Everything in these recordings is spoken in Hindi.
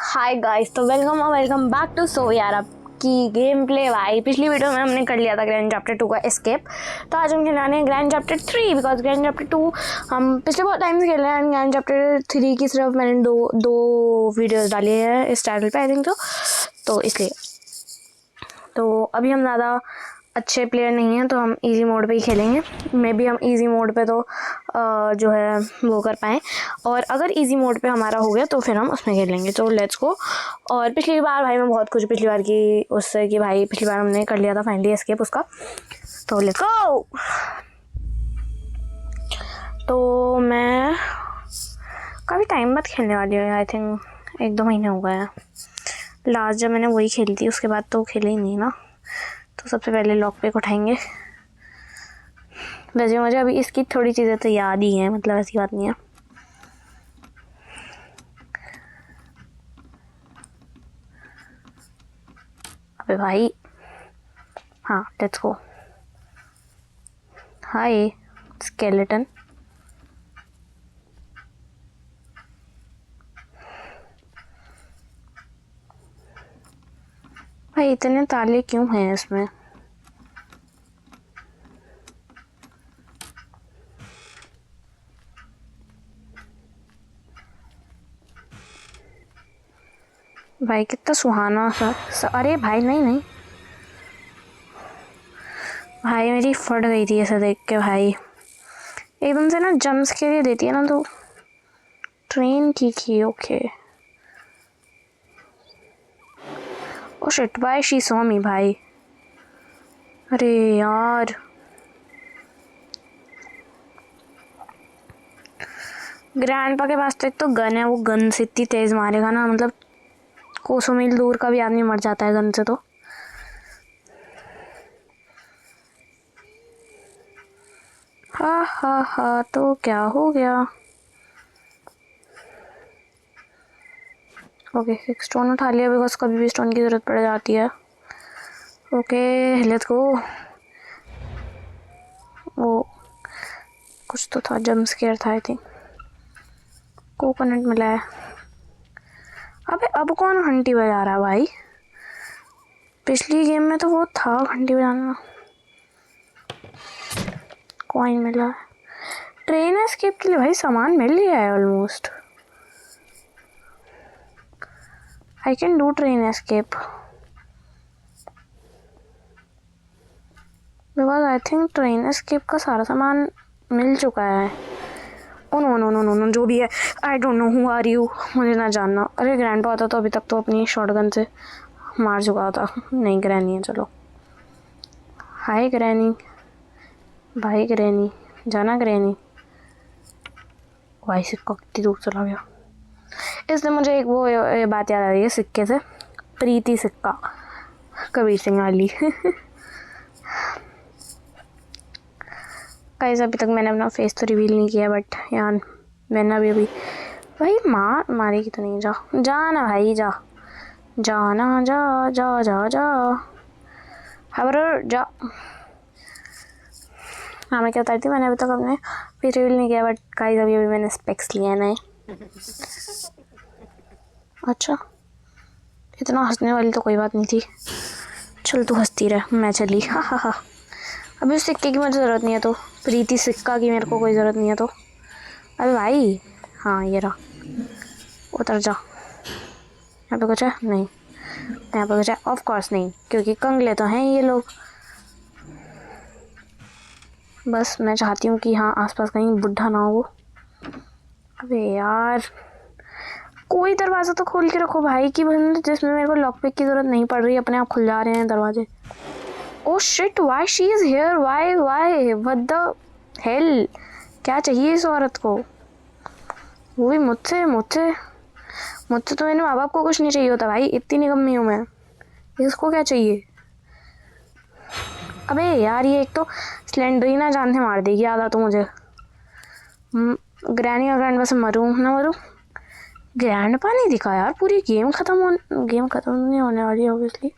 हाय गाइस, तो वेलकम बैक टू सो यार आपकी गेम प्ले। भाई पिछली वीडियो में हमने कर लिया था ग्रैंड चैप्टर 2 का एस्केप। तो आज हम खिलाने हैं grand chapter 3 because grand chapter 2 हम पिछले बहुत टाइम से खेल रहे हैं। ग्रैंड चैप्टर 3 की सिर्फ मैंने दो वीडियोस डाली है इस चैनल पे आई थिंक तो इसलिए। तो अभी हम ज़्यादा अच्छे प्लेयर नहीं हैं तो हम इजी मोड पे ही खेलेंगे। मे बी हम इजी मोड पे तो जो है वो कर पाएँ, और अगर इजी मोड पे हमारा हो गया तो फिर हम उसमें खेलेंगे। तो लेट्स गो। और पिछली बार भाई मैं बहुत कुछ पिछली बार की उससे कि भाई पिछली बार हमने कर लिया था फाइनली एस्केप उसका। तो लेट्स गो। तो मैं काफ़ी टाइम बाद खेलने वाली हूँ, आई थिंक 1-2 महीने हो गए हैं। लास्ट जब मैंने वही खेली थी उसके बाद तो खेली ही नहीं ना। तो सबसे पहले लॉक पिक उठाएंगे। वैसे मुझे अभी इसकी थोड़ी चीज़ें तो याद ही हैं, मतलब ऐसी बात नहीं है। अबे भाई, हाँ लेट्स गो। Hi skeleton. भाई इतने ताले क्यों हैं इसमें? भाई कितना सुहाना सा अरे भाई नहीं भाई, मेरी फट गई थी ऐसा देख के। भाई एकदम से ना जम्प्स के लिए देती है ना। तो ट्रेन की okay. Oh shit, why she saw me भाई। अरे यार ग्रैंडपा के पास तो एक तो गन है, वो गन से इतनी तेज मारेगा ना, मतलब कोसों मील दूर का भी आदमी मर जाता है गन से। तो हा तो क्या हो गया? ओके एक स्टोन उठा लिया बिकॉज कभी भी स्टोन की ज़रूरत पड़ जाती है। ओके लेट्स गो। वो कुछ तो था, जम्प स्केयर था आई थिंक। कोकोनट मिला है। अबे अब कौन घंटी बजा रहा है भाई? पिछली गेम में तो वो था घंटी बजाना। कॉइन मिला है। ट्रेन एस्केप के लिए भाई सामान मिल गया है almost. I can do train escape because I think train escape का सारा सामान मिल चुका है। ओ नो, जो भी है I don't know who are you, मुझे ना जानना। अरे ग्रैंडपा आता तो अभी तक तो अपनी शॉटगन से मार चुका था। नहीं ग्रैनी है, चलो। हाय ग्रैनी। भाई ग्रैनी जाना ग्रैनी। भाई सिक्का कितनी दूर चला गया। इसलिए मुझे एक वो ये बात याद आ रही है सिक्के से। प्रीति सिक्का, कबीर सिंह वाली। गाइस अभी तक मैंने अपना फेस तो रिवील नहीं किया, बट यार मैंने अभी भाई मारेगी तो नहीं। जाना भाई जाना जा जा। हाँ मैं क्या बताई थी, मैंने अभी तक अपने फेस रिवील नहीं किया, बट गाइस अभी मैंने स्पेक्स लिया नए। अच्छा इतना हंसने वाली तो कोई बात नहीं थी। चल तू हंसती रह, मैं चली। हा अभी उस सिक्के की मुझे ज़रूरत नहीं है, तो प्रीति सिक्का की मेरे को कोई ज़रूरत नहीं है। तो अरे भाई हाँ ये रहा, उतर जा। यहाँ पे कुछ है नहीं, यहाँ पे कुछ है ऑफ कोर्स नहीं, क्योंकि कंगले तो हैं ये लोग। बस मैं चाहती हूँ कि हाँ आसपास कहीं बुढ़ा ना हो। अबे यार कोई दरवाज़ा तो खोल के रखो भाई, कि जिसमें मेरे को लॉक पिक की ज़रूरत नहीं पड़ रही, अपने आप खुल जा रहे हैं दरवाजे। Oh shit, why she is here? Why what the hell? क्या चाहिए इस औरत को? वो भी मुझसे तो मेरे माँ बाप को कुछ नहीं चाहिए होता भाई, इतनी निकम्मी हूँ मैं। इसको क्या चाहिए? अबे यार ये एक तो स्लेंडरीना जान से मार देगी आधा तो मुझे। ग्रैनी और ग्रैंडपा से मरूँ ना मरूँ। ग्रैंडपा नहीं दिखा यार, पूरी गेम खत्म नहीं होने वाली ऑब्वियसली।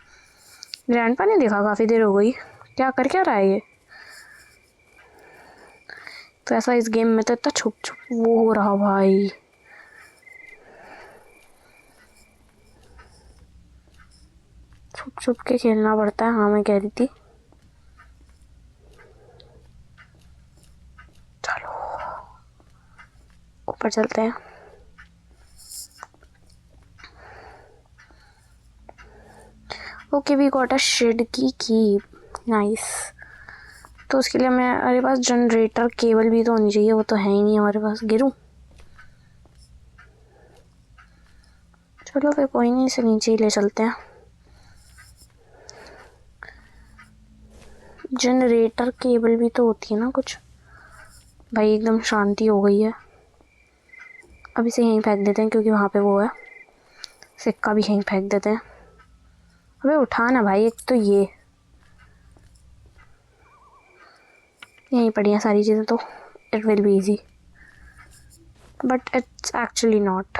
ग्रैंडपा नहीं दिखा, काफ़ी देर हो गई। क्या रहा है ये? तो ऐसा इस गेम में तो इतना छुप वो हो रहा भाई। छुप छुप के खेलना पड़ता है। हाँ मैं कह रही थी चलो ऊपर चलते हैं। Okay we got a shed key nice. तो उसके लिए मेरे पास जनरेटर केबल भी तो होनी चाहिए, वो तो है ही नहीं हमारे पास। गिरूं? चलो फिर कोई नहीं, इसे नीचे ही ले चलते हैं। जनरेटर केबल भी तो होती है ना कुछ। भाई एकदम शांति हो गई है। अब इसे यहीं फेंक देते हैं क्योंकि वहाँ पे वो है। सिक्का भी यहीं फेंक देते हैं। अबे उठा ना भाई, एक तो ये यहीं पड़ी हैं सारी चीज़ें, तो it will be easy but it's actually not.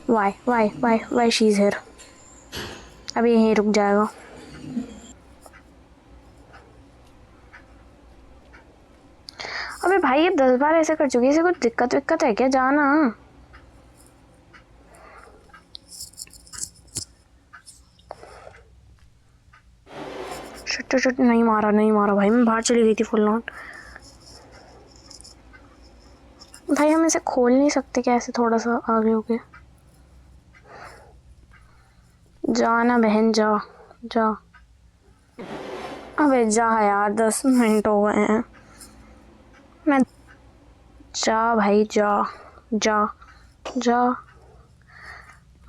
Why she is here. अभी यहीं रुक जाएगा। अबे भाई ये 10 बार ऐसे कर चुकी है, इसे कुछ दिक्कत है क्या? जाना। शुट नहीं मारा भाई, मैं बाहर चली गई थी फुल ऑन। भाई हम इसे खोल नहीं सकते क्या ऐसे थोड़ा सा आगे होके? जाना बहन, जा। अबे जा यार, 10 मिनट हो गए हैं। मैं जा भाई, जा।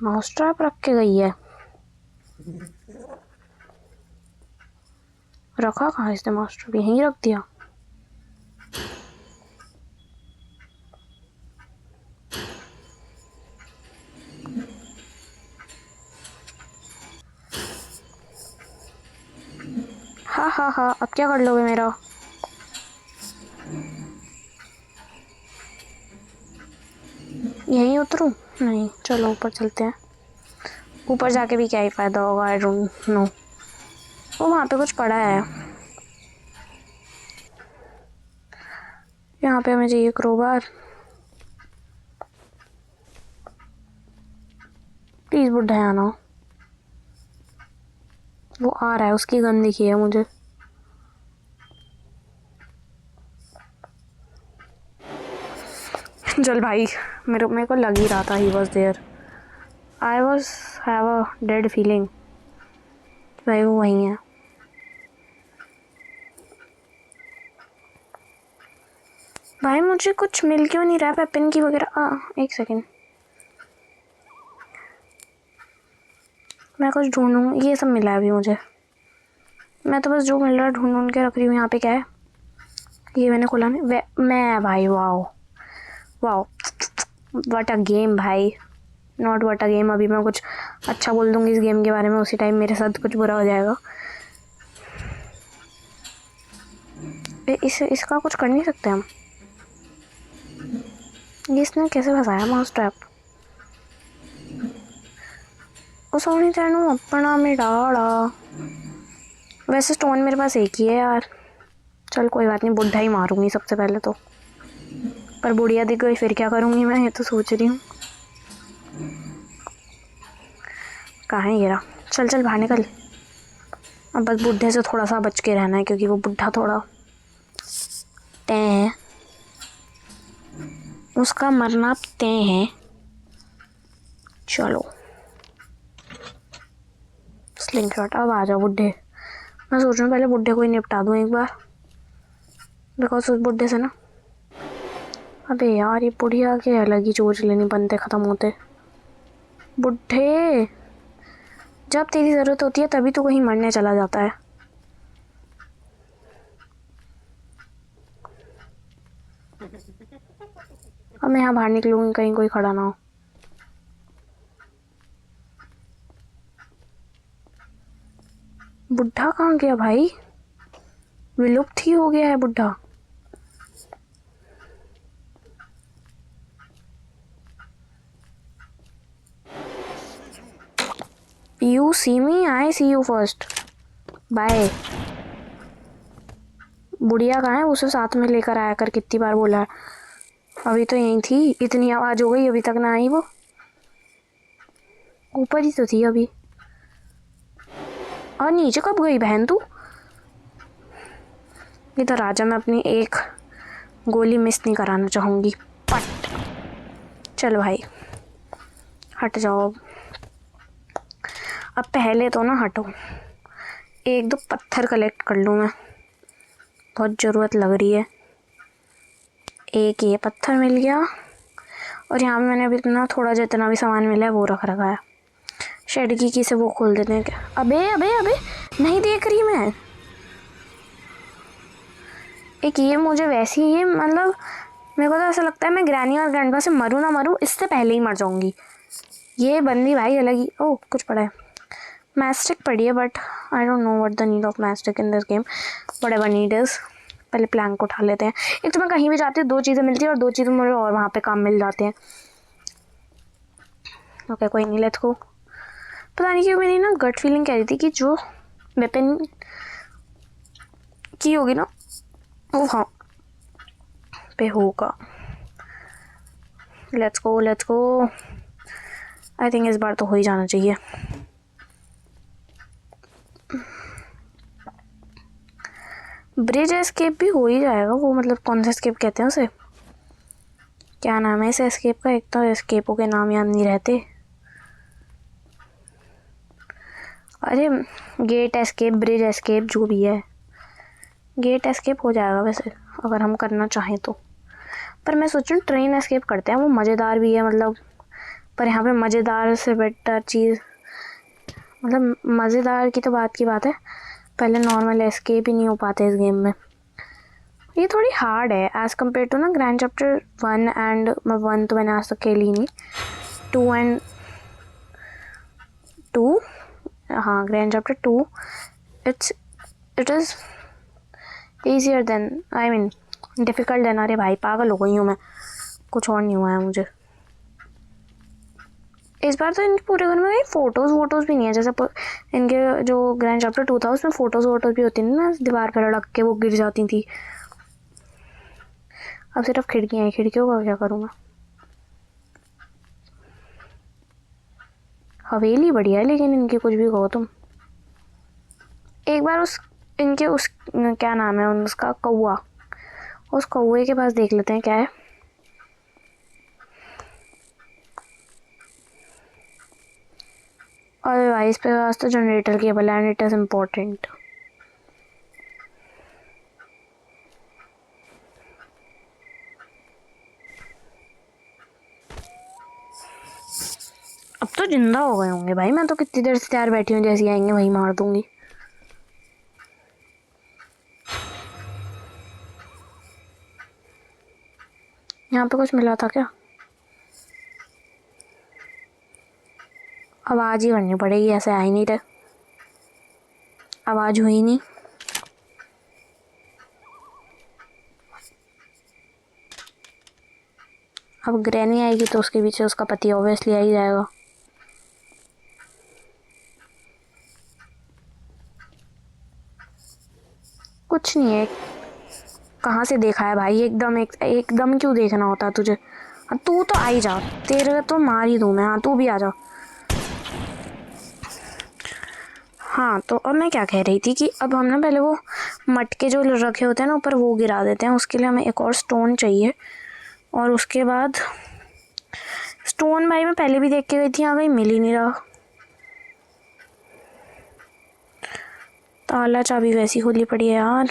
माउस ट्रैप रख के गई है। रखा कहाँ इसने माउस ट्रैप? यहीं रख दिया। हाँ, अब क्या कर लोगे मेरा? यहीं उतरूं? नहीं, चलो ऊपर चलते हैं। ऊपर जाके भी क्या ही फायदा होगा, आई डोंट नो। वो वहाँ पे कुछ पड़ा है। यहाँ पे हमें चाहिए क्रोबार। प्लीज बुढ़ा है आना। वो आ रहा है, उसकी गन दिखी है मुझे। चल भाई, मेरे को लग ही रहा था he was there. I was have a dead feeling भाई वो वहीं है। भाई मुझे कुछ मिल क्यों नहीं रहा वेपन की वगैरह? एक सेकेंड, मैं कुछ ढूंढूँ। ये सब मिला है अभी मुझे। मैं तो बस जो मिल रहा है ढूंढ के रख रही हूँ। यहाँ पे क्या है? ये मैंने खोला नहीं। मैं भाई वाओ व्हाट अ गेम भाई, नॉट व्हाट अ गेम। अभी मैं कुछ अच्छा बोल दूँगी इस गेम के बारे में, उसी टाइम मेरे साथ कुछ बुरा हो जाएगा। इसका कुछ कर नहीं सकते हम। ये इसने कैसे फंसाया माउस ट्रैप? सोनी तेनू अपना में डाला। वैसे स्टोन मेरे पास एक ही है यार। चल कोई बात नहीं, बुढ़ा ही मारूंगी सबसे पहले तो। पर बुढ़िया दिख गई फिर क्या करूंगी मैं, ये तो सोच रही हूँ। कहाँ है गिरा? चल बाहर निकल। अब बस बुढ़े से थोड़ा सा बच के रहना है क्योंकि वो बुढ़ा थोड़ा तय है, उसका मरना तय है। चलो स्लिंग शॉट। अब आ जाओ बुढ़े। मैं सोच रहा हूँ पहले बुढ़े को ही निपटा दूँ एक बार, बिकॉज उस बुढ़े से ना। अबे यार ये बुढ़िया के अलग ही चोच लेनी बनते ख़त्म होते। बुढ़े जब तेरी ज़रूरत होती है तभी तो कहीं मरने चला जाता है। अब मैं यहाँ बाहर निकलूँगी कहीं कोई खड़ा ना हो। बुढ़ा कहाँ गया भाई? विलुप्त ही हो गया है बुढ़ा। You see me, I see you first. Bye. बुढ़िया कहाँ है? उसे साथ में लेकर आया कर, कितनी बार बोला है। अभी तो यहीं थी, इतनी आवाज़ हो गई अभी तक ना आई वो। ऊपर ही तो थी अभी। और नीचे कब गई बहन तू? इधर आजा, मैं अपनी एक गोली मिस नहीं कराना चाहूँगी। पट। चल भाई हट जाओ अब पहले तो ना हटो, एक दो पत्थर कलेक्ट कर लूँ मैं, बहुत ज़रूरत लग रही है। एक ये पत्थर मिल गया और यहाँ पे मैंने अभी इतना थोड़ा जितना भी सामान मिला है वो रख रखा है। शेड की से वो खोल देते हैं क्या? अबे अबे अबे नहीं देख रही मैं। एक ये मुझे वैसी ही मतलब मेरे को तो ऐसा लगता है मैं ग्रैनी और ग्रैंडपा से मरूँ ना मरूँ, इससे पहले ही मर जाऊँगी। ये बंदी भाई अलग ही। ओह कुछ पड़ा है, मैस्टिक पड़ी है, but I don't know what the need of mastic in this game, whatever need is. पहले प्लैंक उठा लेते हैं। एक तो मैं कहीं भी जाती हूँ 2 चीज़ें मिलती है और 2 चीज़ें मुझे और वहाँ पे काम मिल जाते हैं। ओके कोई नहीं, लेट्स गो। पता नहीं क्यों मेरी ना गट फीलिंग कह रही थी कि जो वेपन की होगी ना वो हाँ पे होगा। Let's go let's go. I think इस बार तो हो ही जाना चाहिए। ब्रिज एस्केप भी हो ही जाएगा वो, मतलब कौन सा एस्केप कहते हैं उसे, क्या नाम है इस एस्केप का? एक तो एस्केपों के नाम याद नहीं रहते। अरे गेट एस्केप, ब्रिज एस्केप, जो भी है। गेट एस्केप हो जाएगा वैसे अगर हम करना चाहें तो, पर मैं सोच रही हूँ ट्रेन एस्केप करते हैं, वो मज़ेदार भी है मतलब। पर यहाँ पे मज़ेदार से बेटर चीज़, मतलब मज़ेदार की तो बात की बात है, पहले नॉर्मल एस्केप ही नहीं हो पाते इस गेम में। ये थोड़ी हार्ड है एज़ कम्पेयर टू ना ग्रैंड चैप्टर 1 एंड 1 तो मैंने आज तक खेली नहीं, 2 एंड 2 हाँ grand chapter 2 it is easier than, I mean difficult than. अरे भाई पागल हो गई हूँ मैं, कुछ और नहीं हुआ है मुझे। इस बार तो इनके पूरे घर में फ़ोटोज़ वोटोज़ भी नहीं है, जैसे इनके जो ग्रैंड चैप्टर 2 था उसमें फ़ोटोज़ वोटोज़ भी होती थी ना, दीवार पर लटक के वो गिर जाती थी। अब सिर्फ खिड़कियाँ हैं, खिड़कियों का क्या करूँ मैं? हवेली बढ़िया है लेकिन इनकी, कुछ भी कहो तुम। एक बार उस क्या नाम है उसका, कौआ, उस कौए के पास देख लेते हैं क्या है। और भाई इस पे पास तो जनरेटर केबल है एंड इट इज़ इम्पोर्टेंट। अब तो जिंदा हो गए होंगे भाई, मैं तो कितनी देर से तैयार बैठी हूँ, जैसे आएंगे वहीं मार दूंगी। यहाँ पे कुछ मिला था क्या? आवाज़ ही करनी पड़ेगी, ऐसे आ ही नहीं रहे, आवाज़ हुई नहीं। अब ग्रैनी आएगी तो उसके पीछे उसका पति ऑब्वियसली आ ही जाएगा। कुछ नहीं है, कहाँ से देखा है भाई? एकदम क्यों देखना होता है तुझे? हाँ तू तो आ ही जा, तेरे तो मार ही दूँ मैं। हाँ तू भी आ जा। हाँ तो अब मैं क्या कह रही थी कि अब हम ना पहले वो मटके जो रखे होते हैं ना ऊपर वो गिरा देते हैं, उसके लिए हमें एक और स्टोन चाहिए। और उसके बाद स्टोन भाई मैं पहले भी देख के गई थी, यहाँ कहीं मिल ही नहीं रहा। ताला चाबी वैसी खुली पड़ी है यार,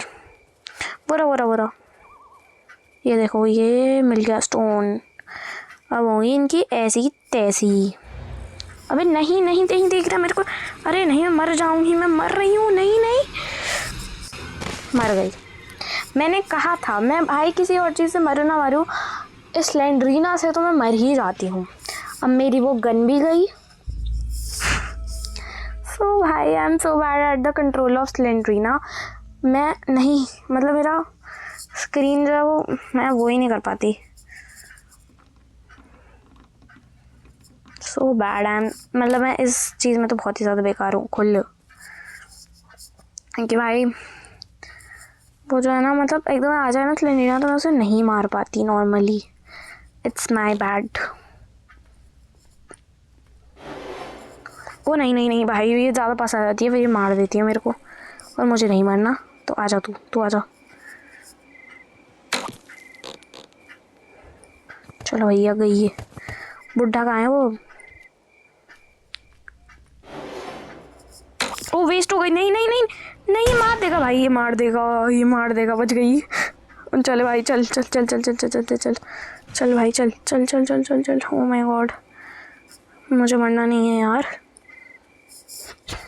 बुरा। ये देखो ये मिल गया स्टोन। अब होगी इनकी ऐसी तैसी। अबे नहीं नहीं नहीं देख रहा मेरे को। अरे नहीं मैं मर जाऊंगी, मैं मर रही हूँ। नहीं मर गई। मैंने कहा था मैं भाई किसी और चीज़ से मरूँ ना मरूँ, इस स्लेंडरीना से तो मैं मर ही जाती हूँ। अब मेरी वो गन भी गई। सो भाई I am so bad at the control of Slendrina. मैं नहीं मतलब मेरा स्क्रीन जो है वो मैं वो ही नहीं कर पाती। सो बैड आई एम, मतलब मैं इस चीज़ में तो बहुत ही ज़्यादा बेकार हूँ खुल, क्योंकि भाई वो जो है ना मतलब एकदम आ जाए ना स्लेंडरिना तो मैं उसे नहीं मार पाती नॉर्मली। It's my bad. ओ नहीं नहीं नहीं भाई, ये ज़्यादा पास आ जाती है फिर ये मार देती है मेरे को, और मुझे नहीं मारना। तो आ जा तू आ जा। चलो भैया गई है। बुढ़ा कहाँ है वो? ओ वेस्ट हो गई। नहीं नहीं नहीं नहीं, ये मार देगा भाई, ये मार देगा, ये मार देगा। बच गई। चल भाई चल चल चल चल चल चल चल चल चल भाई चल चल चल चल चल चल। ओ माय गॉड, मुझे मरना नहीं है यार,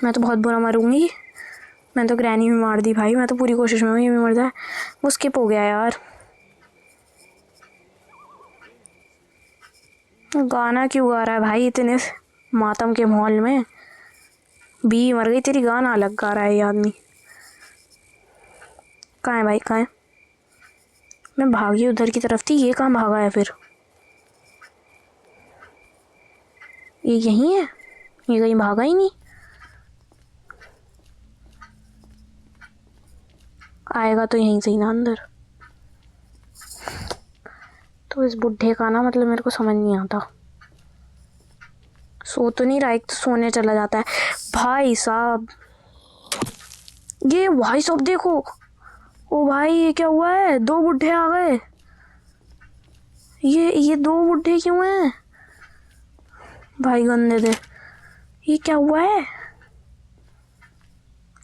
मैं तो बहुत बुरा मरूंगी। मैं तो ग्रैनी भी मार दी भाई, मैं तो पूरी कोशिश में हूँ ये भी मर जाए। वो स्किप हो गया यार। गाना क्यों गा रहा है भाई इतने मातम के माहौल में? बी मर गई तेरी, गाना अलग गा रहा है ये आदमी। कहाँ है भाई, कहाँ है? मैं भागी उधर की तरफ थी, ये कहाँ भागा है फिर? ये यहीं है? ये कहीं भागा ही नहीं। आएगा तो यहीं से ही ना अंदर। तो इस बुढ़े का ना मतलब मेरे को समझ नहीं आता। सो तो नहीं रहा, एक तो सोने चला जाता है। भाई साहब, ये भाई साहब देखो। ओ भाई ये क्या हुआ है? दो बुढ़े आ गए। ये दो बुढ़े क्यों हैं भाई? गंदे दे। ये क्या हुआ है?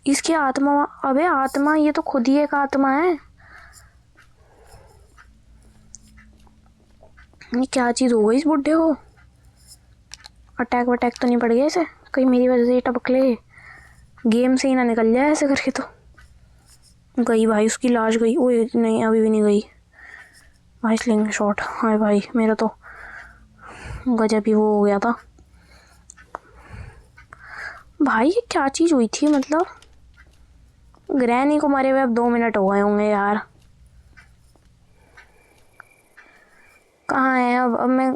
इसकी आत्मा, अबे आत्मा, ये तो खुद ही एक आत्मा है। ये क्या चीज हो गई इस बुढ़े को? अटैक वटैक तो नहीं पड़ गया इसे कहीं मेरी वजह से? ये टपक ले, गेम से ही ना निकल जाए ऐसे करके। तो गई भाई उसकी लाश गई। ओए नहीं, अभी भी नहीं गई भाई। स्लिंग शॉट, हाय भाई मेरा तो गजब ही वो हो गया था भाई। ये क्या चीज़ हुई थी मतलब? ग्रैनी को मारे हुए अब 2 मिनट हो गए होंगे यार। कहाँ है अब मैं?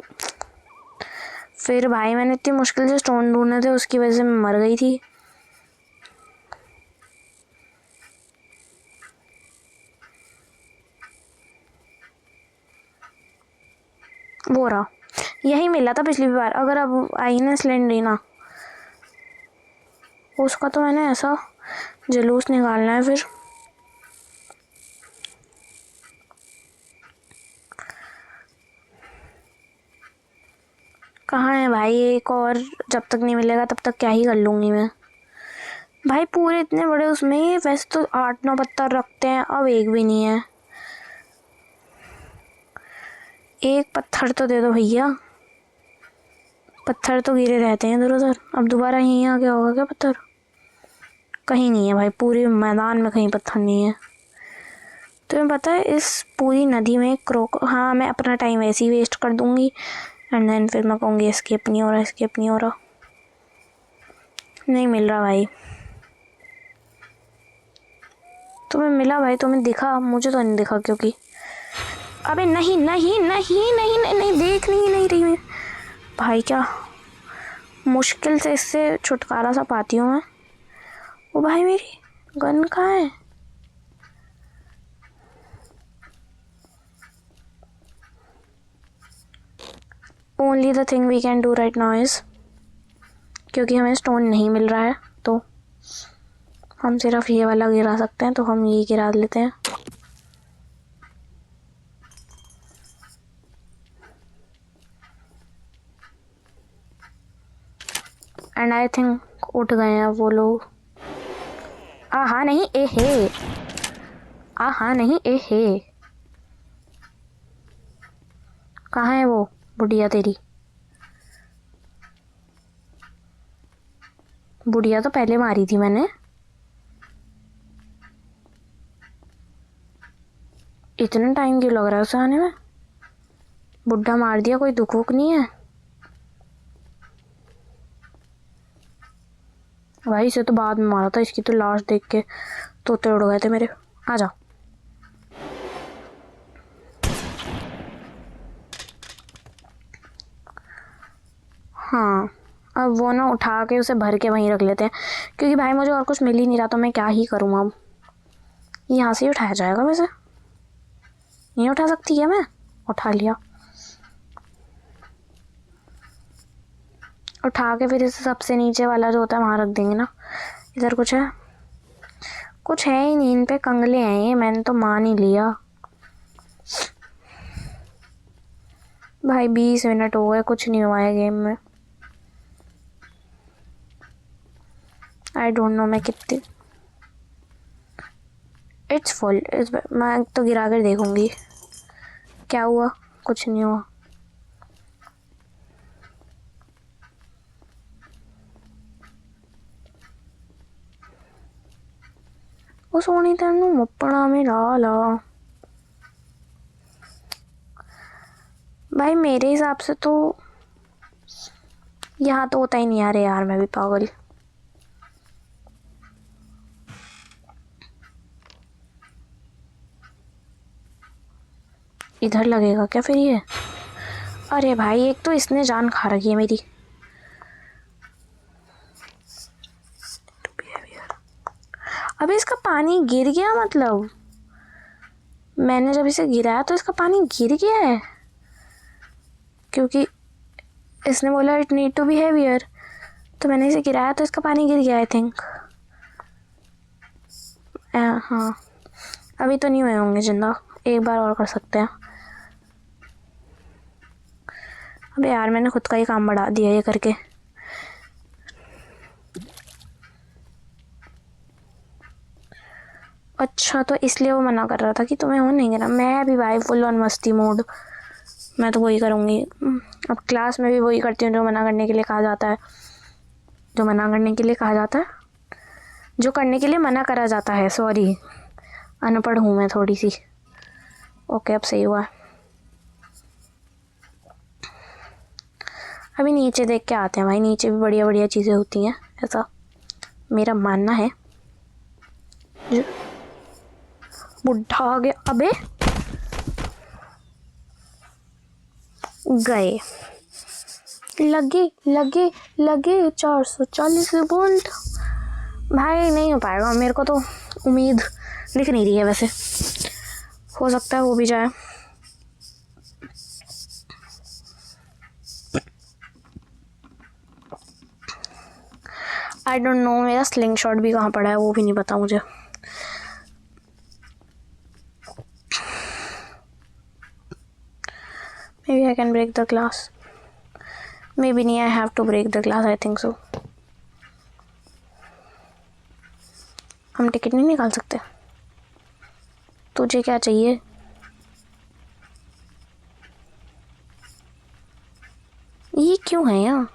फिर भाई मैंने इतनी मुश्किल से स्टोन ढूंढने थे, उसकी वजह से मैं मर गई थी। वो रहा, यही मिला था पिछली बार। अगर अब आई ना स्लेंडरिना, उसका तो मैंने ऐसा जुलूस निकालना है फिर। कहाँ है भाई एक और? जब तक नहीं मिलेगा तब तक क्या ही कर लूँगी मैं भाई। पूरे इतने बड़े उसमें ही वैसे तो 8-9 पत्थर रखते हैं, अब एक भी नहीं है। एक पत्थर तो दे दो भैया। पत्थर तो गिरे रहते हैं इधर उधर। अब दोबारा यहीं आ गया होगा क्या पत्थर? कहीं नहीं है भाई, पूरे मैदान में कहीं पत्थर नहीं है। तुम्हें पता है इस पूरी नदी में हाँ मैं अपना टाइम वैसे ही वेस्ट कर दूंगी एंड देन फिर मैं कहूँगी एस्केप नहीं हो रहा, एस्केप नहीं हो रहा। नहीं मिल रहा भाई। तुम्हें मिला भाई? तुम्हें दिखा? मुझे तो नहीं दिखा क्योंकि अबे नहीं नहीं नहीं नहीं नहीं, नहीं देख नहीं रही मैं भाई। क्या मुश्किल से इससे छुटकारा सा पाती हूँ मैं। ओ भाई मेरी गन कहाँ है? Only the thing we can do right now is, क्योंकि हमें स्टोन नहीं मिल रहा है तो हम सिर्फ ये वाला गिरा सकते हैं, तो हम ये गिरा लेते हैं। एंड आई थिंक उठ गए हैं वो लोग। आहा नहीं ए हे, आहा नहीं ए हे। कहाँ है वो बुढ़िया तेरी? बुढ़िया तो पहले मारी थी मैंने। इतना टाइम क्यों लग रहा है उसे आने में? बुढ़ा मार दिया, कोई दुख वुख नहीं है भाई। इसे तो बाद में मारा था, इसकी तो लाश देख के तोते उड़ गए थे मेरे। आ जा। हाँ अब वो ना उठा के उसे भर के वहीं रख लेते हैं, क्योंकि भाई मुझे और कुछ मिल ही नहीं रहा तो मैं क्या ही करूँ अब। यहाँ से ही उठाया जाएगा वैसे, नहीं उठा सकती है मैं? उठा लिया। उठा के फिर इसे सबसे नीचे वाला जो होता है वहाँ रख देंगे ना। इधर कुछ है? कुछ है ही नहीं, इन पे कंगले हैं ये, मैंने तो मान ही लिया। भाई 20 मिनट हो गए, कुछ नहीं हुआ है गेम में। आई डोंट नो मैं कितनी। It's full. मैं तो गिरा कर देखूंगी क्या हुआ। कुछ नहीं हुआ। वो सोनी तेन मुप्पड़ा में ला। भाई मेरे हिसाब से तो यहाँ तो होता ही नहीं आ रहा यार, मैं भी पागल। इधर लगेगा क्या फिर ये? अरे भाई एक तो इसने जान खा रखी है मेरी। अबे इसका पानी गिर गया, मतलब मैंने जब इसे गिराया तो इसका पानी गिर गया है, क्योंकि इसने बोला it need to be heavier, तो मैंने इसे गिराया तो इसका पानी गिर गया आई थिंक। हाँ अभी तो नहीं हुए होंगे जिंदा, एक बार और कर सकते हैं। अबे यार मैंने खुद का ही काम बढ़ा दिया ये करके। अच्छा तो इसलिए वो मना कर रहा था कि तुम्हें हो नहीं गिरा। मैं भी भाई फुल ऑन मस्ती मोड, मैं तो वही करूँगी। अब क्लास में भी वही करती हूँ जो मना करने के लिए कहा जाता है, जो मना करने के लिए कहा जाता है, जो करने के लिए मना करा जाता है। सॉरी अनपढ़ हूँ मैं थोड़ी सी। ओके अब सही हुआ। अभी नीचे देख के आते हैं भाई, नीचे भी बढ़िया बढ़िया चीज़ें होती हैं, ऐसा मेरा मानना है। बुढ़ा आ गया। अबे गए, लगे 440 वोल्ट। भाई नहीं हो पाएगा मेरे को, तो उम्मीद दिख नहीं रही है। वैसे हो सकता है हो भी जाए। आई डोंट नो मेरा स्लिंग शॉट भी कहाँ पड़ा है वो भी नहीं पता मुझे। Maybe I can break the glass. Maybe नहीं, I have to break the glass. I think so. हम टिकट नहीं निकाल सकते? तुझे क्या चाहिए? ये क्यों है यहाँ?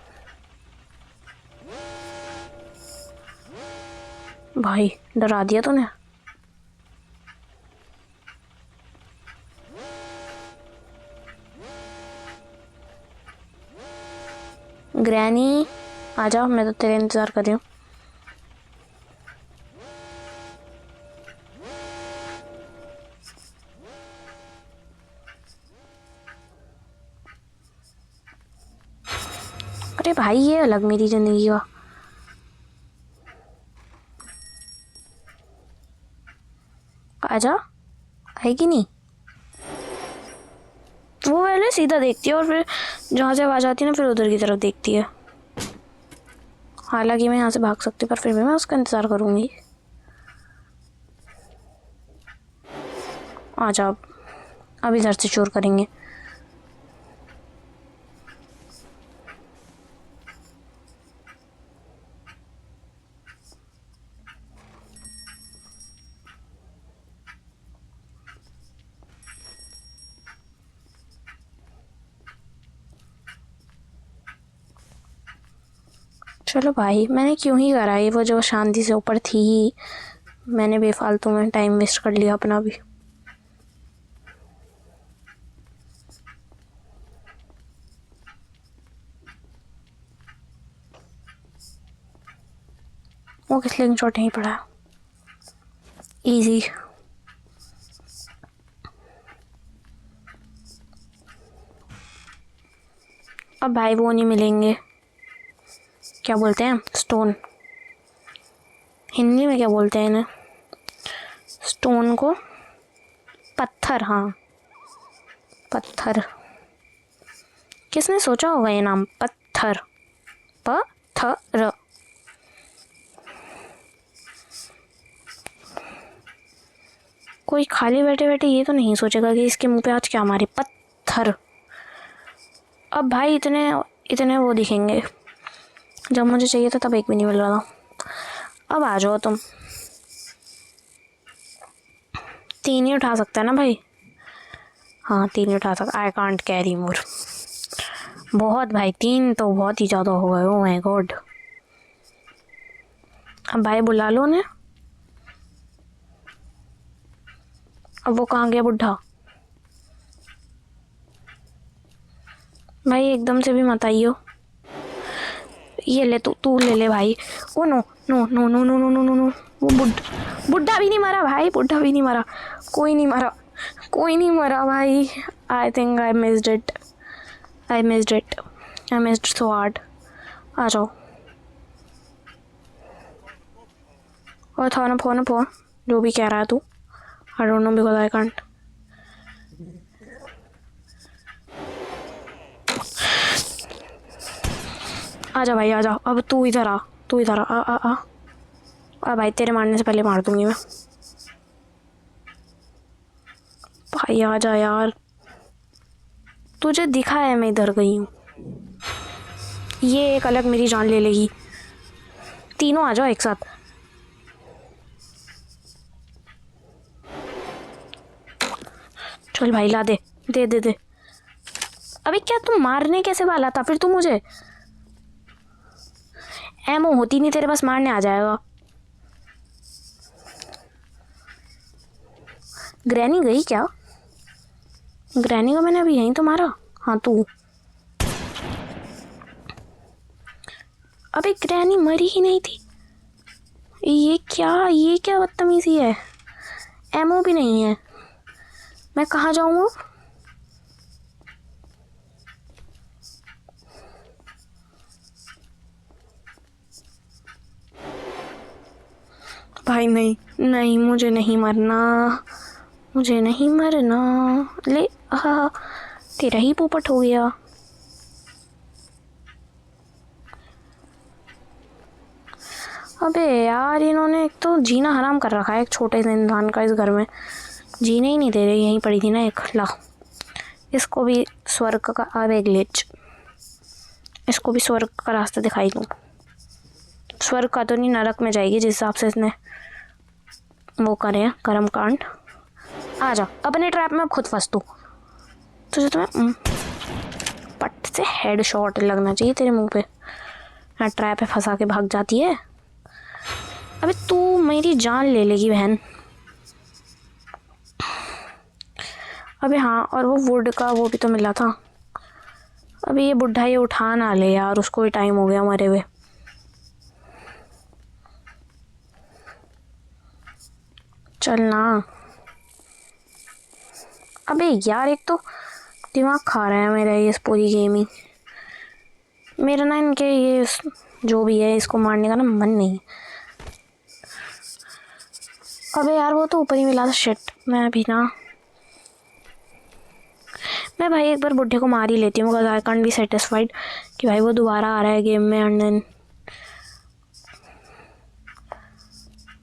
भाई डरा दिया तूने। ग्रैनी आ जाओ, मैं तो तेरे इंतज़ार कर रही हूँ। अरे भाई ये अलग मेरी ज़िंदगी का। आजा, आएगी नहीं? वो पहले सीधा देखती है और फिर जहाँ से आवाज़ आती है ना फिर उधर की तरफ देखती है। हालांकि मैं यहाँ से भाग सकती पर फिर भी मैं उसका इंतज़ार करूँगी। आजा, अब इधर से चोर करेंगे। चलो भाई मैंने क्यों ही करा ये, वो जो शांति से ऊपर थी ही, मैंने बेफालतू में टाइम वेस्ट कर लिया अपना भी। वो किस स्लिंग शॉट नहीं पड़ा, इजी। अब भाई वो नहीं मिलेंगे, क्या बोलते हैं स्टोन, हिंदी में क्या बोलते हैं इन्हें? स्टोन को पत्थर, हाँ पत्थर, किसने सोचा होगा ये नाम पत्थर, पत्थर। कोई खाली बैठे बैठे ये तो नहीं सोचेगा कि इसके मुंह पे आज क्या मारे, पत्थर। अब भाई इतने इतने वो दिखेंगे, जब मुझे चाहिए था तब एक भी नहीं मिल रहा था। अब आ जाओ तुम, 3 ही उठा सकता है ना भाई, हाँ 3 ही उठा सकता, आई कांट कैरी मोर। बहुत भाई, 3 तो बहुत ही ज़्यादा हो गए, ओ माय गॉड। अब भाई बुला लो ने, अब वो कहाँ गया बुढ़ा, भाई एकदम से भी मत आइयो। ये ले तू ले ले भाई। Oh no no no no no no no no no, वो बुढ़ा भी नहीं मरा भाई, बुढ़ा भी नहीं मरा, कोई नहीं मरा, कोई नहीं मरा भाई। I think I missed it, I missed so hard. आ जाओ और था फोन जो भी कह रहा है तू, आई don't no because I can't. आजा भाई आजा, अब तू इधर आ, तू इधर आ भाई, तेरे मारने से पहले मार दूंगी मैं। भाई आजा यार, तुझे दिखा है मैं इधर गई हूँ, ये एक अलग मेरी जान ले लेगी। तीनों आ जाओ एक साथ। चल भाई ला दे दे दे दे। अबे क्या तू मारने कैसे वाला था फिर तू मुझे? एमओ होती नहीं तेरे पास, मारने आ जाएगा। ग्रैनी गई क्या? ग्रैनी को मैंने अभी यहीं तो मारा। हाँ तू, अबे ग्रैनी मरी ही नहीं थी। ये क्या बदतमीजी है, एमओ भी नहीं है, मैं कहाँ जाऊँ अब? भाई नहीं नहीं, मुझे नहीं मरना, मुझे नहीं मरना। ले हाँ, तेरा ही पोपट हो गया। अबे यार, इन्होंने एक तो जीना हराम कर रखा है एक छोटे से इंसान का इस घर में, जीने ही नहीं दे रहे। यहीं पड़ी थी ना एक, ला इसको भी स्वर्ग का, अरे ग्लिच, इसको भी स्वर्ग का रास्ता दिखाई दूँ। स्वर्ग का तो नहीं, नरक में जाएगी जिस हिसाब से इसने वो करे हैं कर्म कांड। आ जा अपने ट्रैप में, अब खुद फंस तू, तुझे तो मैं पट से हेड शॉट लगना चाहिए तेरे मुंह पे। हाँ ट्रैप पे फंसा के भाग जाती है। अबे तू मेरी जान ले लेगी बहन। अबे हाँ, और वो वुड का वो भी तो मिला था। अभी ये बुढ़ा ये उठा ना ले यार, उसको भी टाइम हो गया मरे हुए। चलना। अबे यार, एक तो दिमाग खा रहा है मेरा ये पूरी गेम ही। मेरा ना इनके ये जो भी है इसको मारने का ना मन नहीं। अबे यार वो तो ऊपर ही मिला था, शिट। मैं अभी ना, मैं भाई एक बार बुढ़े को मार ही लेती हूँ, because I can't be satisfied कि भाई वो दोबारा आ रहा है गेम में। एंड देन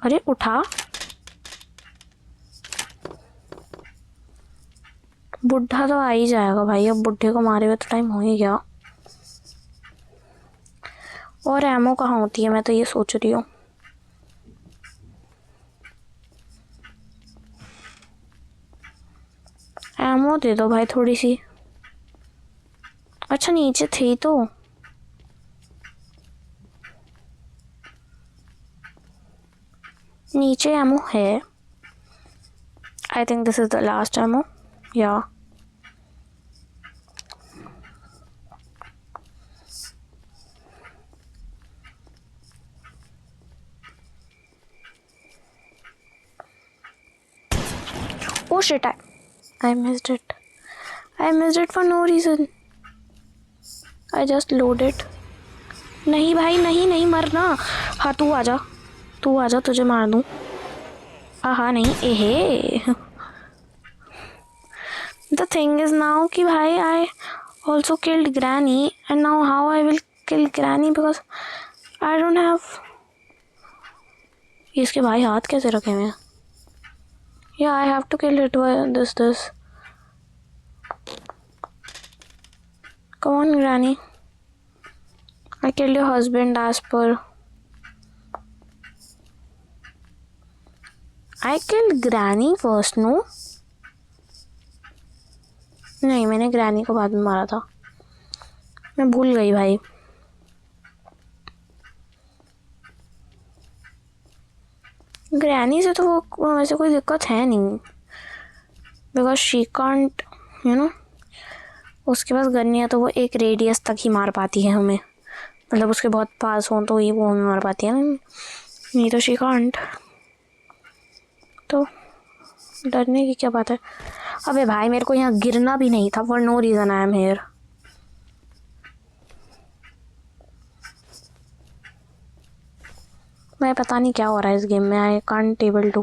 अरे उठा, बुढ़ा तो आ ही जाएगा भाई। अब बुढ़े को मारे हुए तो टाइम हो ही गया। और एमओ कहाँ होती है, मैं तो ये सोच रही हूँ। एमओ दे दो भाई थोड़ी सी। अच्छा नीचे थी तो, नीचे एमओ है। I think this is the last ammo, या oh shit, I missed it. I missed it for no reason. I just loaded. नहीं भाई नहीं, नहीं मरना। हाँ तू आजा, तू आजा, तुझे मार दूँ। हाँ नहीं एहे द थिंग इज नाउ कि भाई I also killed granny and now how I will kill granny because I don't have इसके भाई हाथ कैसे रखे हुए हैं या I have to kill it this come on granny I killed your husband as per I killed granny first no नहीं मैंने ग्रैनी को बाद में मारा था मैं भूल गई भाई ग्रैनी से तो वो वैसे कोई दिक्कत है नहीं because she can't you know उसके पास गन नहीं है तो वो एक रेडियस तक ही मार पाती है हमें मतलब उसके बहुत पास हो तो ही वो हमें मार पाती है ना नहीं तो शी कांट तो डरने की क्या बात है अबे भाई मेरे को यहाँ गिरना भी नहीं था for no reason I am here मैं पता नहीं क्या हो रहा है इस गेम में आई कांट एबल टू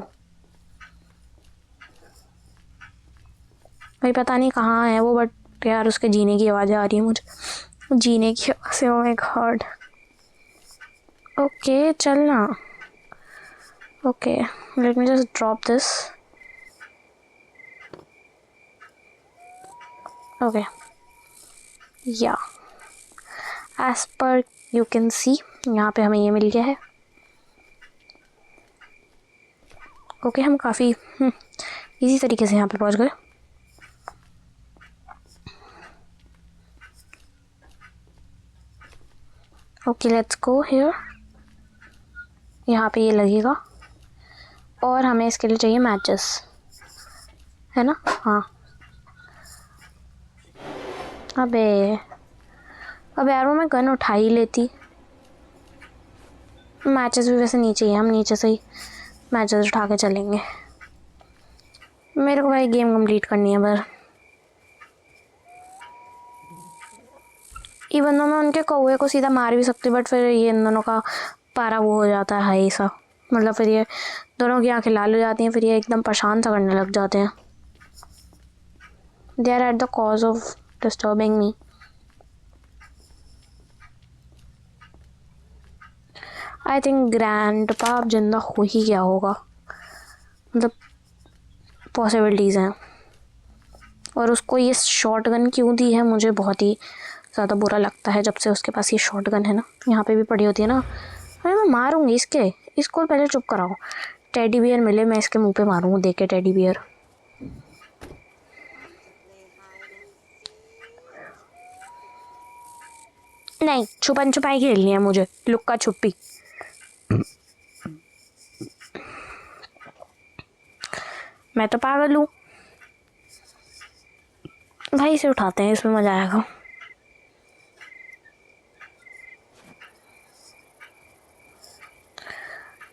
भाई पता नहीं कहाँ है वो बट यार उसके जीने की आवाज़ें आ रही है मुझे जीने की आवाज़ ओह माय गॉड ओके चलना okay let me just drop this okay या एज पर यू कैन सी यहाँ पे हमें ये मिल गया है ओके हम काफ़ी इजी तरीके से यहाँ पे पहुँच गए ओके लेट्स गो हियर यहाँ पे ये लगेगा और हमें इसके लिए चाहिए मैचेस है ना हाँ अबे यार वो मैं गन उठा ही लेती मैचेस भी वैसे नीचे ही हम नीचे से ही मैचेस उठा के चलेंगे मेरे को भाई गेम कंप्लीट करनी है पर इवन दो मैं उनके कौवे को सीधा मार भी सकती बट फिर ये इन दोनों का पारा वो हो जाता है हाई सा मतलब फिर ये दोनों की आंखें लाल हो जाती हैं फिर ये एकदम परेशान सा करने लग जाते हैं they are at the cause of disturbing me I think grandpa अब जिंदा हो ही गया होगा मतलब पॉसिबिलिटीज़ हैं और उसको ये शॉटगन क्यों दी है मुझे बहुत ही ज़्यादा बुरा लगता है जब से उसके पास ये शॉटगन है ना यहाँ पे भी पड़ी होती है ना अरे मैं मारूंगी इसको पहले चुप कराओ टेडी बियर मिले मैं इसके मुंह पे मारूंगा देख के टेडी बियर नहीं छुपन छुपाई खेलनी है मुझे लुक्का छुपी मैं तो पागल हूँ भाई इसे उठाते हैं इसमें मज़ा आएगा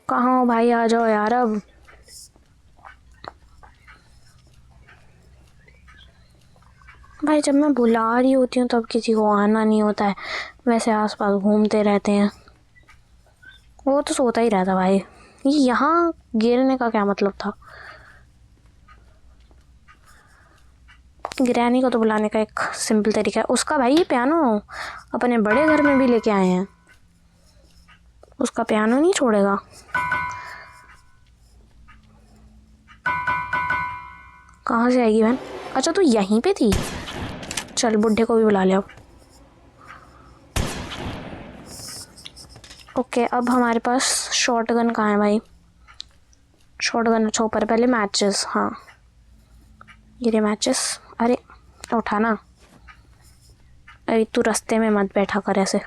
कहाँ हो भाई आ जाओ यार अब भाई जब मैं बुला रही होती हूँ तब किसी को आना नहीं होता है वैसे आसपास घूमते रहते हैं वो तो सोता ही रहता भाई ये यहाँ गिरने का क्या मतलब था ग्रैनी को तो बुलाने का एक सिंपल तरीका है उसका भाई ये पियानो अपने बड़े घर में भी लेके आए हैं उसका पियानो नहीं छोड़ेगा कहाँ से आएगी बहन अच्छा तो यहीं पे थी चल बुढ़े को भी बुला लिया ओके अब हमारे पास शॉटगन कहाँ है भाई शॉटगन अच्छा ऊपर पहले मैचेस हाँ ये मैचेस अरे उठाना अरे तू रास्ते में मत बैठा कर ऐसे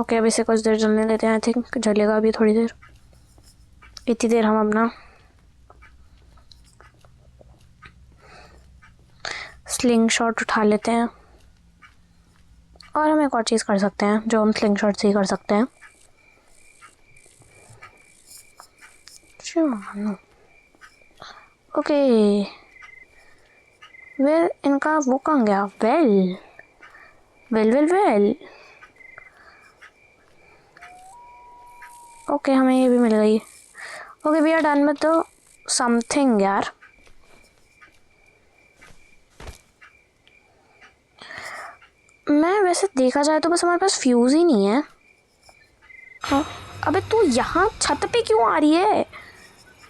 ओके अब इसे कुछ देर जलने देते हैं आई थिंक जलेगा अभी थोड़ी देर इतनी देर हम अपना स्लिंग शॉट उठा लेते हैं और हम एक और चीज़ कर सकते हैं जो हम स्लिंग शॉट से ही कर सकते हैं। ओके वेल इनका वो कहाँ गया? Well well well well okay हमें ये भी मिल गई। Okay we are done with the something यार। मैं वैसे देखा जाए तो बस हमारे पास फ्यूज़ ही नहीं है। हाँ अबे तू यहाँ छत पे क्यों आ रही है?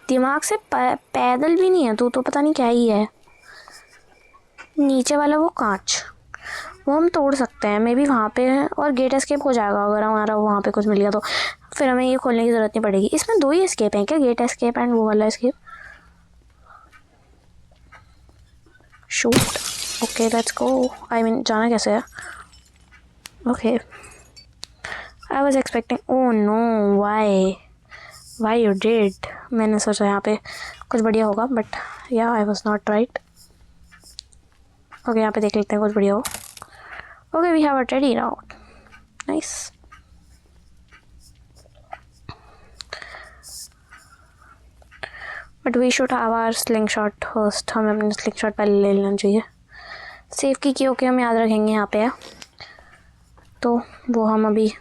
दिमाग से पैदल भी नहीं है तू तो पता नहीं क्या ही है। नीचे वाला वो कांच वो हम तोड़ सकते हैं मे बी वहाँ पे है और गेट एस्केप हो जाएगा अगर हमारा वहाँ पे कुछ मिल गया तो फिर हमें ये खोलने की ज़रूरत नहीं पड़ेगी। इसमें 2 ही एस्केप हैं क्या? गेट एस्केप एंड वो वाला escape. Shoot okay let's go. I mean जाना कैसे है? Okay I was expecting oh no why you did. मैंने सोचा यहाँ पे कुछ बढ़िया होगा but yeah I was not right. Okay यहाँ पे देख लेते हैं कुछ बढ़िया हो। Okay we have a teddy now nice. But we should have our slingshot first. हमें अपना स्लिंग शॉट पहले ले लेना चाहिए। सेफ की ओके हम याद रखेंगे यहाँ पे है तो वो हम अभी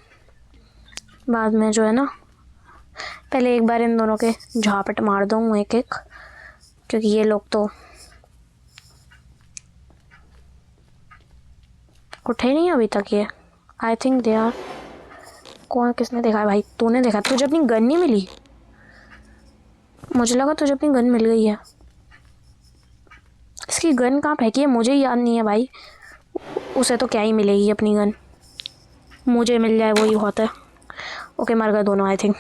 बाद में जो है ना पहले एक बार इन दोनों के झापट मार दूँ एक एक क्योंकि ये लोग तो उठे नहीं अभी तक। ये आई थिंक दे आर। कौन किसने देखा है भाई? तूने देखा? तुझे अपनी गन नहीं मिली? मुझे लगा तुझे अपनी गन मिल गई है। इसकी गन कहाँ फेंकी है मुझे याद नहीं है भाई। उसे तो क्या ही मिलेगी अपनी गन। मुझे मिल जाए वही बहुत है। ओके मर गए दोनों आई थिंक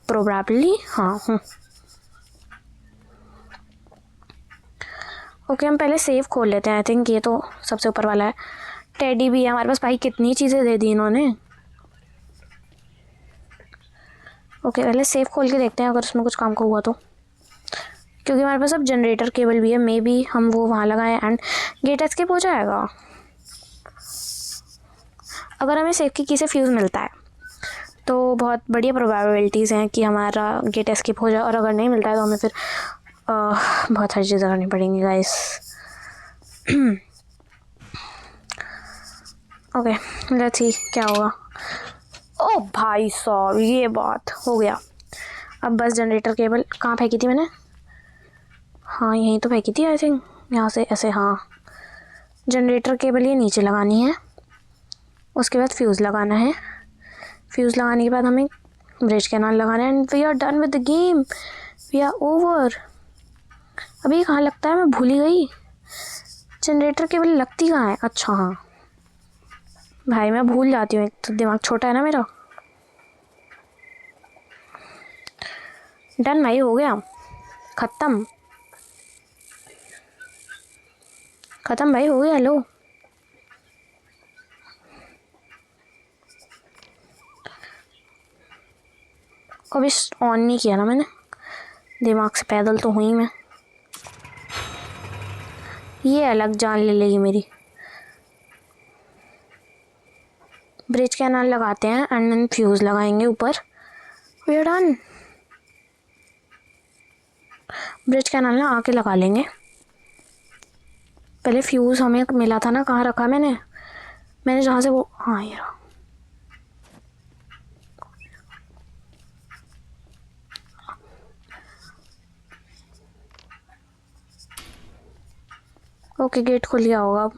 प्रोबेबली। हाँ ओके हम पहले सेफ खोल लेते हैं। आई थिंक ये तो सबसे ऊपर वाला है। टेडी भी है हमारे पास। भाई कितनी चीज़ें दे दी इन्होंने। ओके पहले सेफ खोल के देखते हैं अगर उसमें कुछ काम का हुआ तो क्योंकि हमारे पास अब जनरेटर केबल भी है। मे बी हम वो वहाँ लगाएं एंड गेट एस्केप हो जाएगा। अगर हमें सेफ की से फ्यूज़ मिलता है तो बहुत बढ़िया प्रोबेबिलिटीज़ हैं कि हमारा गेट एस्केप हो जाए और अगर नहीं मिलता है तो हमें फिर बहुत सारी चीज़ें करनी पड़ेंगी गाइस। ओके लेट्स सी क्या होगा। ओ भाई साहब ये बात हो गया। अब बस जनरेटर केबल कहाँ फेंकी थी मैंने? हाँ यहीं तो फेंकी थी आई थिंक। यहाँ से ऐसे हाँ जनरेटर केबल ये नीचे लगानी है। उसके बाद फ्यूज़ लगाना है। फ्यूज़ लगाने के बाद हमें ब्रिज कैनाल लगाना है and we are done with the game. We are over. अभी कहाँ लगता है? मैं भूल ही गई। जनरेटर केबल लगती कहाँ है? अच्छा हाँ भाई मैं भूल जाती हूँ। एक तो दिमाग छोटा है ना मेरा। डन भाई हो गया। ख़त्म भाई हो गया। लो कभी ऑन नहीं किया ना मैंने। दिमाग से पैदल तो हुई मैं। ये अलग जान ले लेगी मेरी। ब्रिज कैनाल लगाते हैं एंड देन फ्यूज़ लगाएंगे ऊपर। We are done. Bridge canal ना आके लगा लेंगे। पहले फ्यूज़ हमें मिला था ना कहाँ रखा मैंने जहाँ से वो हाँ ये रहा। ओके गेट खुल गया होगा अब।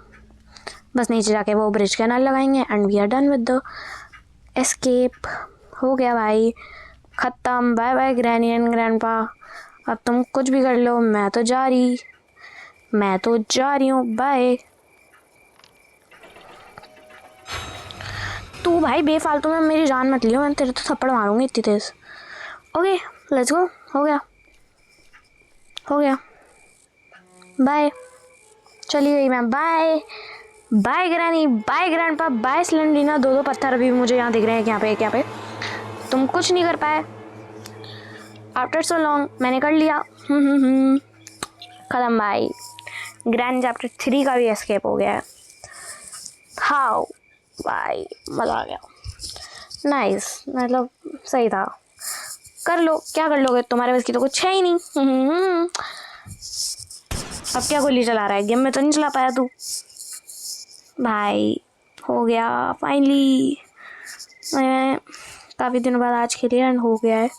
बस नीचे जाके वो ब्रिज कैनाल लगाएंगे and we are done with the escape. हो गया भाई ख़त्म। Bye bye granny and grandpa. अब तुम कुछ भी कर लो मैं तो जा रही हूँ। बाय। तू भाई बेफालतू में मेरी जान मत लियो। मैं तेरे तो थप्पड़ मारूंगी इतनी तेज। ओके लेट्स गो। हो गया बाय। चली गई मैं। Bye bye granny bye grandpa bye सिलेंडरीना। 2 पत्थर अभी मुझे यहाँ दिख रहे हैं। यहाँ पे तुम कुछ नहीं कर पाए। आफ्टर सो लॉन्ग मैंने कर लिया। ख़त्म भाई। ग्रैंड चैप्टर 3 का भी एस्केप हो गया है। हाउ भाई मज़ा आ गया, नाइस, मतलब सही था। कर लो, क्या कर लोगे, तुम्हारे बस की तो कुछ है ही नहीं। अब क्या गोली चला रहा है, गेम में तो नहीं चला पाया तू भाई। हो गया फाइनली, मैं काफ़ी दिनों बाद आज खेली एंड हो गया है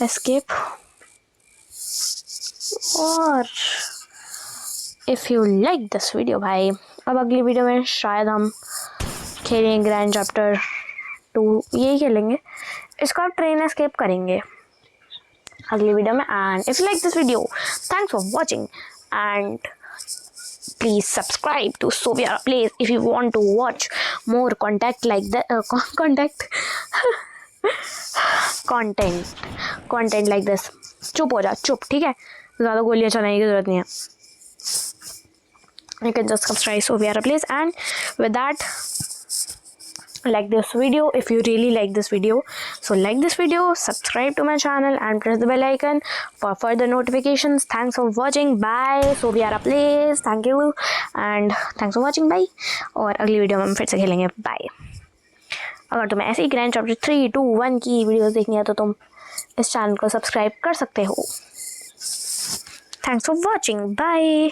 एस्केप। और if you like this video भाई, अब अगली वीडियो में शायद हम खेलेंगे ग्रैंड चैप्टर 2, यही खेलेंगे, इसका ट्रेन एस्केप करेंगे अगली वीडियो में। And if you like this video, thanks for watching and please subscribe to Soviara Plays if you want to watch more content like that, content like this। चुप हो जा, चुप, ठीक है, ज़्यादा गोलियाँ चलाने की ज़रूरत नहीं है। You can just subscribe Soviara Plays, and with that, like this video if you really like this video. So like this video, subscribe to my channel and press the bell icon for further notifications. Thanks for watching, bye। Soviara Plays, thank you and thanks for watching, bye। और अगली वीडियो में हम फिर से खेलेंगे, बाय। अगर तुम्हें ऐसे ही ग्रैंड चैप्टर 3, 2, 1 की वीडियोस देखनी है तो तुम इस चैनल को सब्सक्राइब कर सकते हो। Thanks for watching, bye.